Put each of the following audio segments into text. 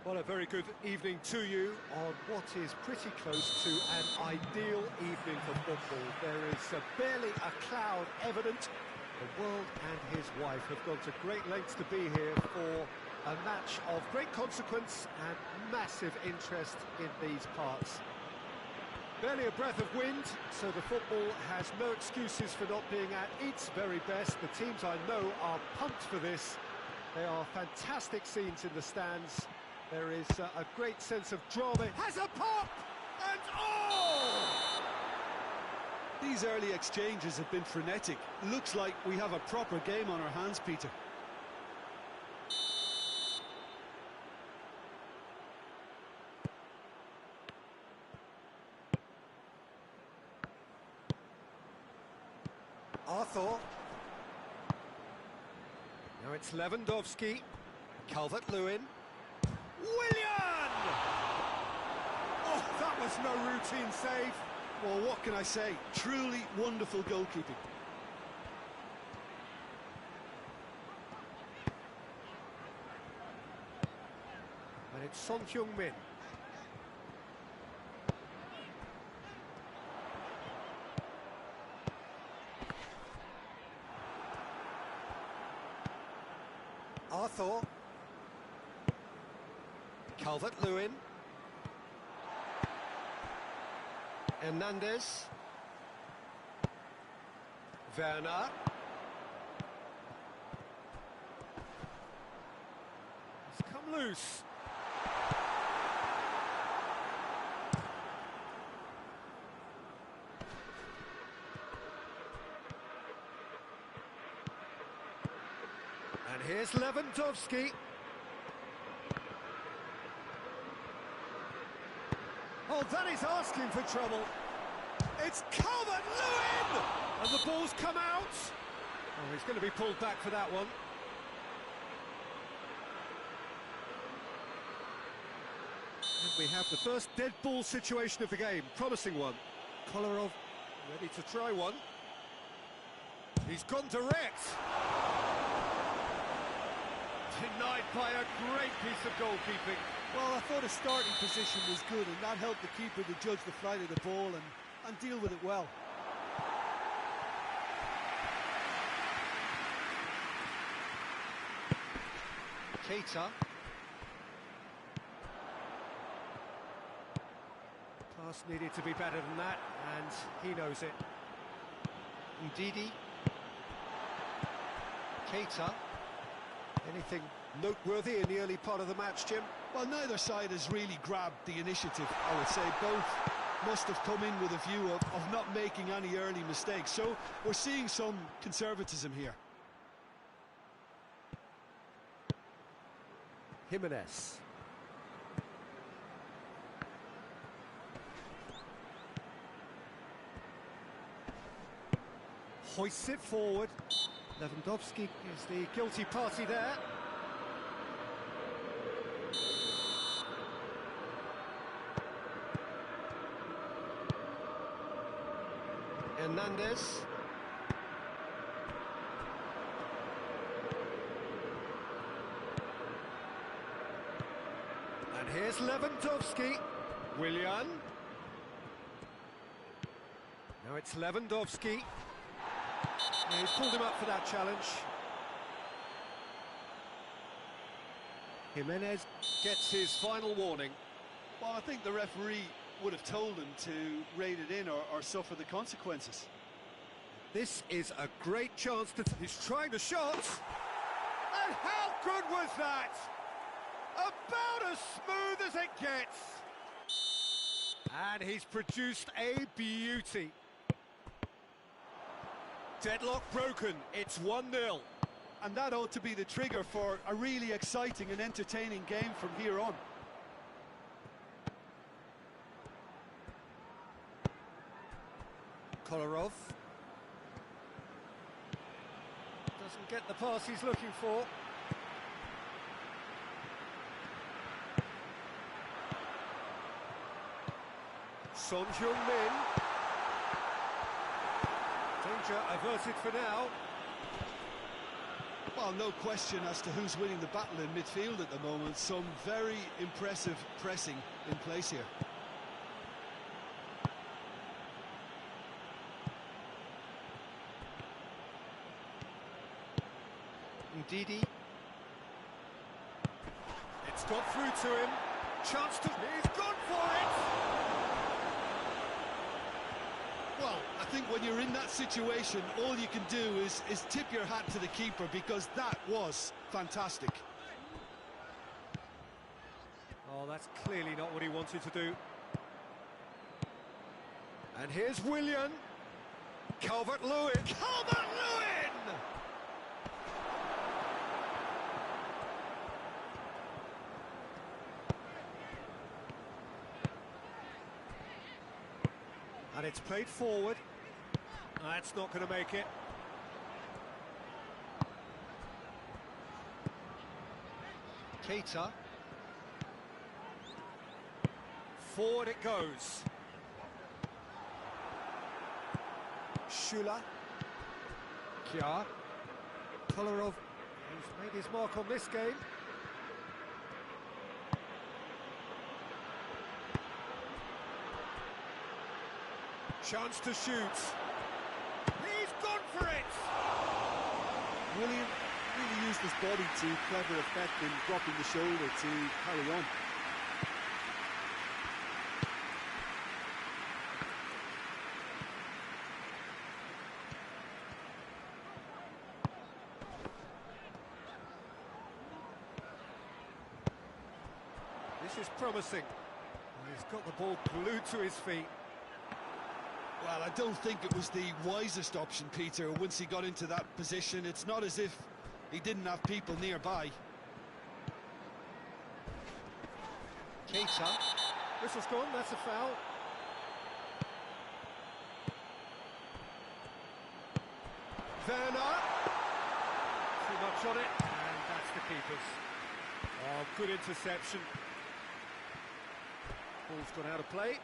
Well, a very good evening to you on what is pretty close to an ideal evening for football. There is barely a cloud evident. The world and his wife have gone to great lengths to be here for a match of great consequence and massive interest in these parts. Barely a breath of wind, so the football has no excuses for not being at its very best. The teams I know are pumped for this. There are fantastic scenes in the stands. There is a great sense of drama. Has a pop! And oh! These early exchanges have been frenetic. Looks like we have a proper game on our hands, Peter. Arthur. Now it's Lewandowski. Calvert-Lewin. Willian! Oh, that was no routine save. Well, what can I say? Truly wonderful goalkeeping. And it's Son Heung-min. Arthur. Calvert-Lewin. Hernandez. Werner. It's come loose. And here's Lewandowski. Oh, that is asking for trouble. It's Calvert-Lewin! And the ball's come out. Oh, he's going to be pulled back for that one. And we have the first dead ball situation of the game. Promising one. Kolarov ready to try one. He's gone direct. Denied by a great piece of goalkeeping. Well, I thought his starting position was good, and that helped the keeper to judge the flight of the ball and deal with it well. Keita. Pass needed to be better than that, and he knows it. Ndidi. Keita. Anything noteworthy in the early part of the match, Jim? Well, neither side has really grabbed the initiative, I would say. Both must have come in with a view of not making any early mistakes. So we're seeing some conservatism here. Jimenez. Hoists it forward. Lewandowski is the guilty party there. Hernandez. And here's Lewandowski. Willian. Now it's Lewandowski. Yeah, he's pulled him up for that challenge. Jimenez gets his final warning. Well, I think the referee would have told him to rate it in or suffer the consequences. This is a great chance to... He's trying the shot. And how good was that? About as smooth as it gets. And he's produced a beauty. Deadlock broken, it's 1-0. And that ought to be the trigger for a really exciting and entertaining game from here on. Kolarov. Doesn't get the pass he's looking for. Son Heung-min. Danger averted for now. Well, no question as to who's winning the battle in midfield at the moment. Some very impressive pressing in place here. Ndidi. It's got through to him. Chance to... He's gone for it! Well, I think when you're in that situation, all you can do is tip your hat to the keeper, because that was fantastic. Oh, that's clearly not what he wanted to do. And here's Willian. Calvert-Lewin. Calvert-Lewin! And it's played forward. That's not going to make it. Keita. Forward it goes. Schüller. Kjaer. Kolarov, who's made his mark on this game. Chance to shoot. He's gone for it! Willian really used his body to clever effect in dropping the shoulder to carry on. This is promising. He's got the ball glued to his feet. Well, I don't think it was the wisest option, Peter, once he got into that position. It's not as if he didn't have people nearby. Keita. Whistle's gone, that's a foul. Werner. Too much on it, and that's the keeper's. Oh, good interception. Ball's gone out of play.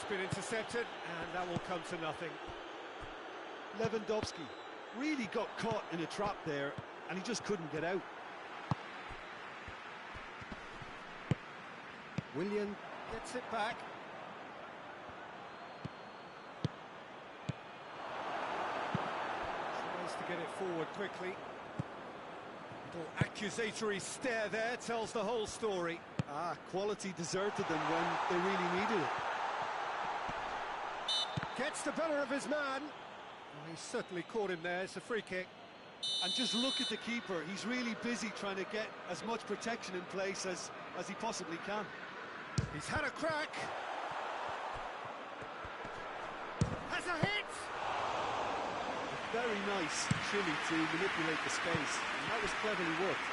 Been intercepted, and that will come to nothing. Lewandowski really got caught in a trap there, and he just couldn't get out. Willian gets it back. Tries to get it forward quickly. Little accusatory stare there tells the whole story. Quality deserted them when they really needed it. Gets the better of his man. Oh, he certainly caught him there. It's a free kick. And just look at the keeper. He's really busy trying to get as much protection in place as he possibly can. He's had a crack. Has a hit. Very nice, Chile, to manipulate the space. And that was cleverly worked.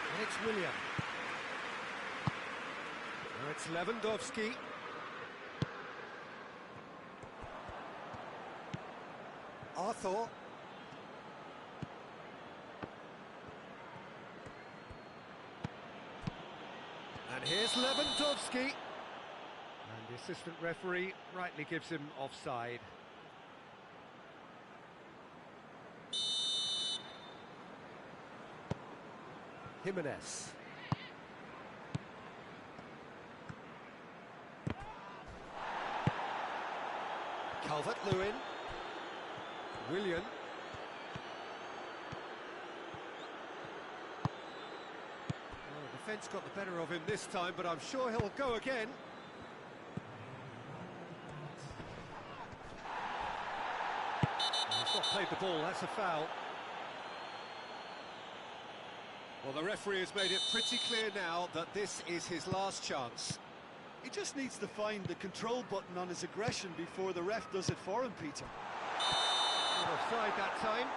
And it's Willian. Now it's Lewandowski. Arthur. And here's Lewandowski. And the assistant referee rightly gives him offside. Jimenez. Calvert-Lewin. Willian. Well, the defence got the better of him this time, but I'm sure he'll go again. He's not played the ball, that's a foul. Well, the referee has made it pretty clear now that this is his last chance. He just needs to find the control button on his aggression before the ref does it for him, Peter. Offside that time.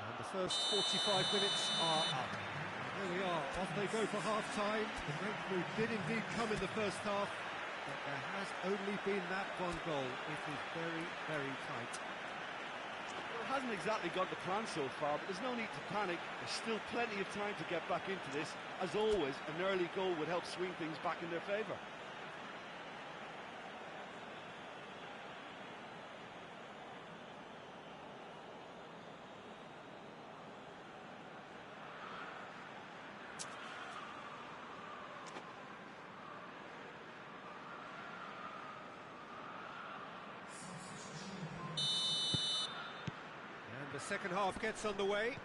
And the first 45 minutes are up. Here we are, off they go for half-time. The breakthrough did indeed come in the first half, but there has only been that one goal. It is very, very tight. Well, it hasn't exactly got the plan so far, but there's no need to panic. There's still plenty of time to get back into this. As always, an early goal would help swing things back in their favour. The second half gets underway.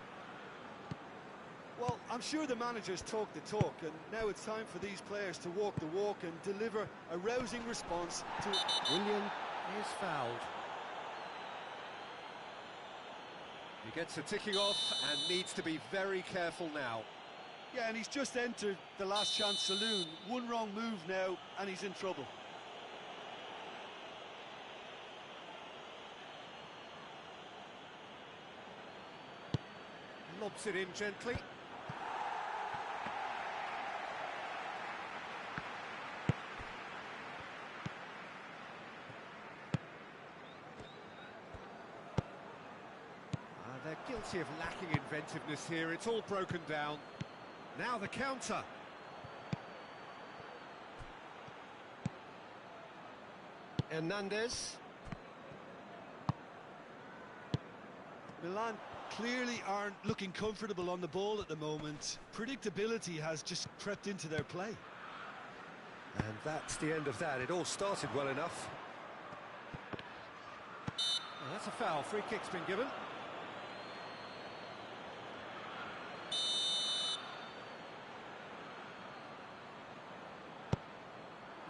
Well, I'm sure the managers talk the talk, and now it's time for these players to walk the walk and deliver a rousing response to... William is fouled. He gets a ticking off and needs to be very careful now. Yeah, and he's just entered the last chance saloon. One wrong move now, and he's in trouble. Lobs it in gently. They're guilty of lacking inventiveness here. It's all broken down. Now the counter. Hernandez. Milan clearly aren't looking comfortable on the ball at the moment. Predictability has just crept into their play. And that's the end of that. It all started well enough. Well, that's a foul. Free kick's been given.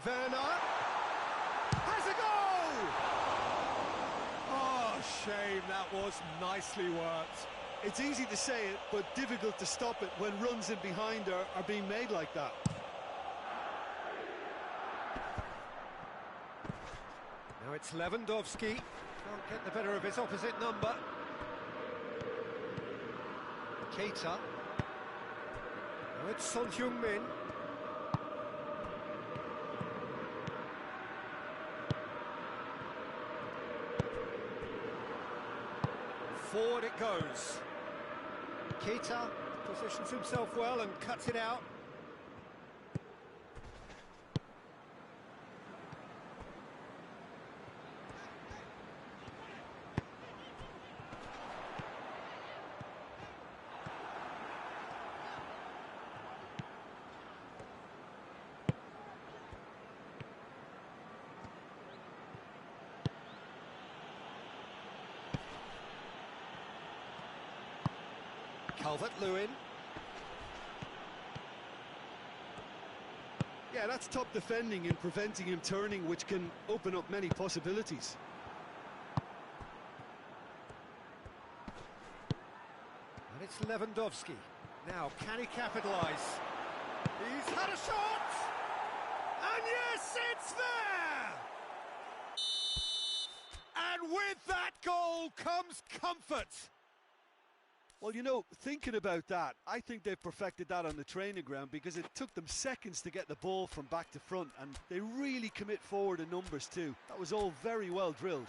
Werner has a goal! Oh, shame, that was nicely worked. It's easy to say it, but difficult to stop it when runs in behind are being made like that. Now it's Lewandowski. Can't get the better of his opposite number. Keita. Now it's Son Heung-min. Forward it goes. Keita positions himself well and cuts it out. Calvert-Lewin. Yeah, that's top defending and preventing him turning, which can open up many possibilities. And it's Lewandowski. Now, can he capitalise? He's had a shot! And yes, it's there! And with that goal comes comfort. Well, you know, thinking about that, I think they've perfected that on the training ground because it took them seconds to get the ball from back to front, and they really commit forward in numbers too. That was all very well drilled.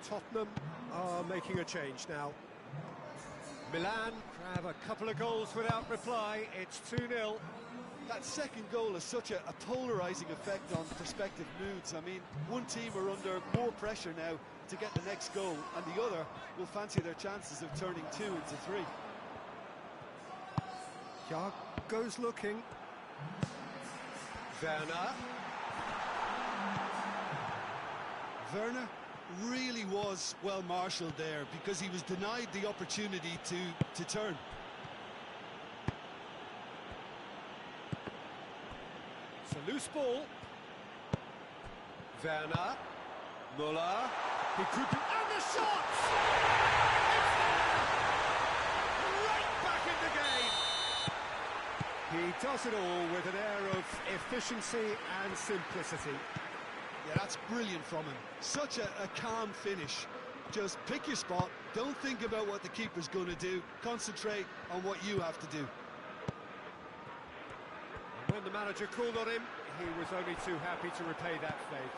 Tottenham are making a change now. Milan grab a couple of goals without reply. It's 2-0. That second goal has such a polarising effect on prospective moods. I mean, one team are under more pressure now to get the next goal, and the other will fancy their chances of turning 2 into 3. Yarg goes looking. Werner. Werner really was well marshalled there because he was denied the opportunity to turn. It's a loose ball. Werner. Müller. He could be... And the shot! Right back in the game! He does it all with an air of efficiency and simplicity. Yeah, that's brilliant from him. Such a calm finish. Just pick your spot, don't think about what the keeper's going to do, concentrate on what you have to do. And when the manager called on him, he was only too happy to repay that faith.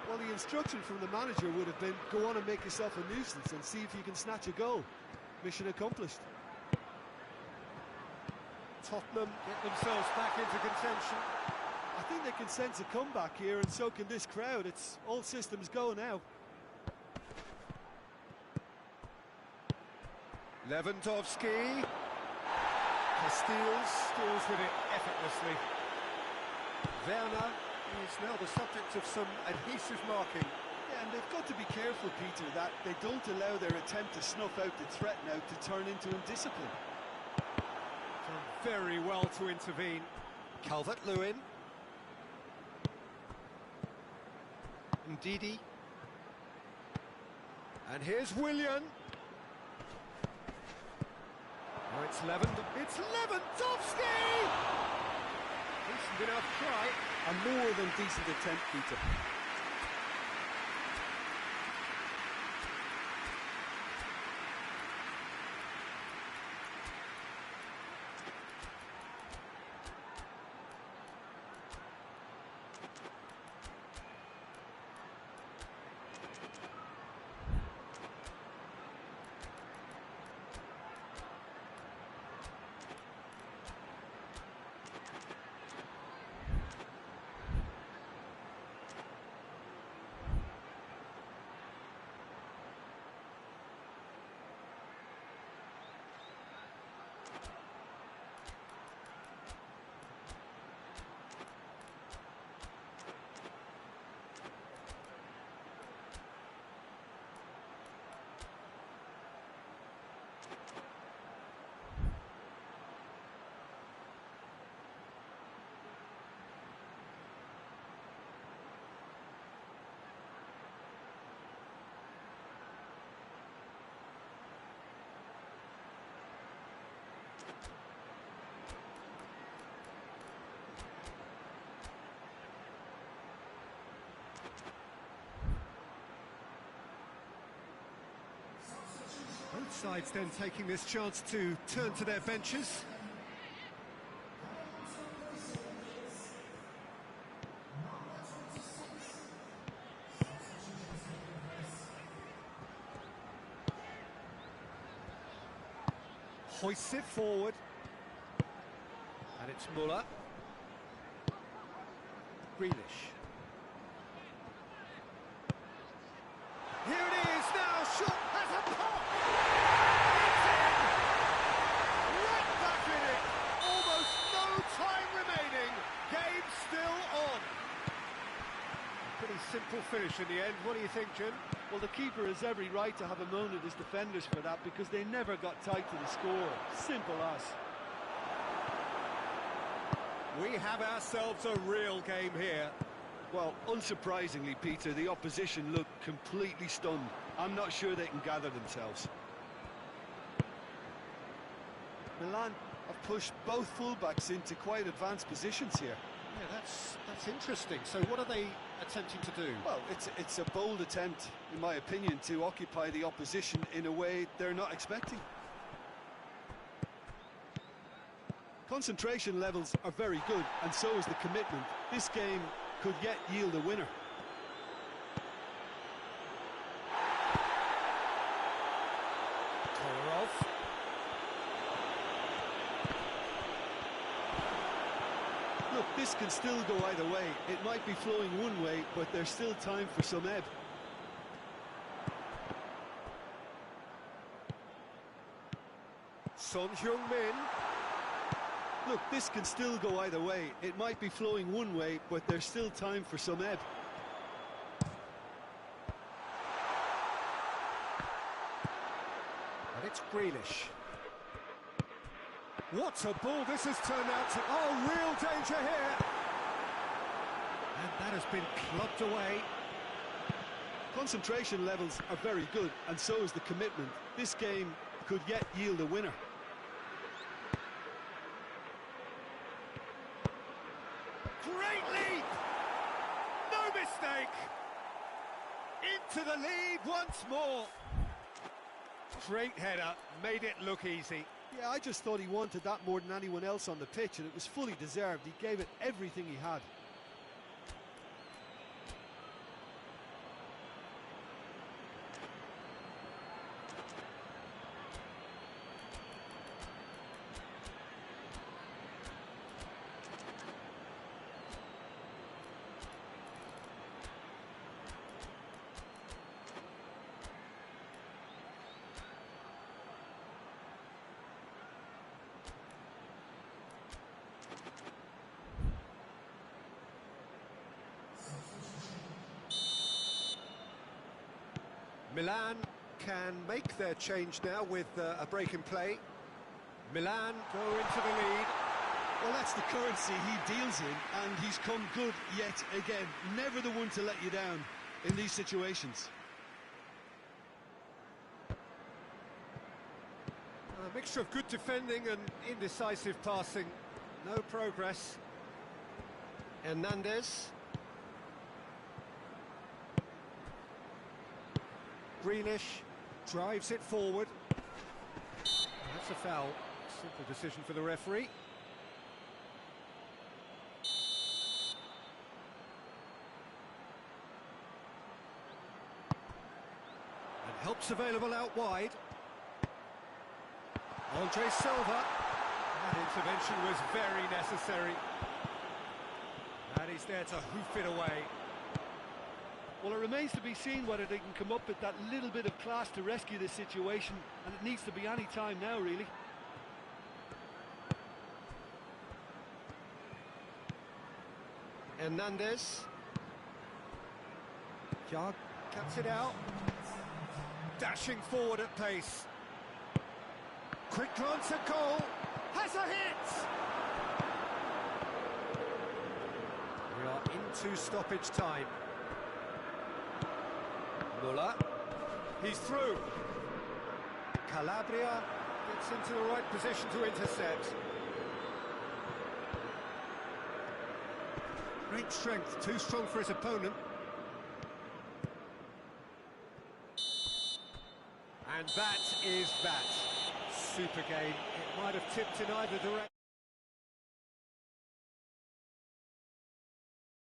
Well, the instruction from the manager would have been, go on and make yourself a nuisance and see if you can snatch a goal. Mission accomplished. Tottenham get themselves back into contention. I think they can sense a comeback here, and so can this crowd. It's all systems go now. Lewandowski. Casteels deals with it effortlessly. Werner is now the subject of some adhesive marking. Yeah, and they've got to be careful, Peter, that they don't allow their attempt to snuff out the threat now to turn into indiscipline. Done very well to intervene. Calvert-Lewin. Ndidi. And here's Willian. Now it's Lewandowski! Decent enough try. A more than decent attempt, Peter. Both sides then taking this chance to turn to their benches. Hoists it forward. And it's Muller. Grealish. Here it is now, shot has a pop! It's in! Right back in it! Almost no time remaining, game still on. Pretty simple finish in the end, what do you think, Jim? Well, the keeper has every right to have a moan at his defenders for that, because they never got tight to the score. Simple as. We have ourselves a real game here. Well, unsurprisingly, Peter, the opposition look completely stunned. I'm not sure they can gather themselves. Milan have pushed both fullbacks into quite advanced positions here. Yeah, that's interesting. So what are they attempting to do? Well, it's a bold attempt, in my opinion, to occupy the opposition in a way they're not expecting. Concentration levels are very good, and so is the commitment. This game could yet yield a winner. Kolarov. Look, this can still go either way. It might be flowing one way, but there's still time for some ebb. Son Heung-min. Look, this can still go either way. It might be flowing one way, but there's still time for some ebb. And it's Grealish. What a ball this has turned out to. Oh, real danger here. And that has been clubbed away. Concentration levels are very good, and so is the commitment. This game could yet yield a winner. Great leap! No mistake! Into the lead once more. Great header, made it look easy. Yeah, I just thought he wanted that more than anyone else on the pitch, and it was fully deserved. He gave it everything he had. Milan can make their change now with a break in play. Milan go into the lead. Well, that's the currency he deals in, and he's come good yet again. Never the one to let you down in these situations. A mixture of good defending and indecisive passing. No progress. Hernandez. Grealish drives it forward. That's a foul. Simple decision for the referee. And help's available out wide. Andre Silva. That intervention was very necessary. And he's there to hoof it away. Well, it remains to be seen whether they can come up with that little bit of class to rescue this situation, and it needs to be any time now, really. Hernandez. Jard cuts it out. Dashing forward at pace. Quick glance at goal. Has a hit! We are into stoppage time. Muller. He's through. Calabria gets into the right position to intercept. Great strength, too strong for his opponent. And that is that. Super game. It might have tipped in either direction.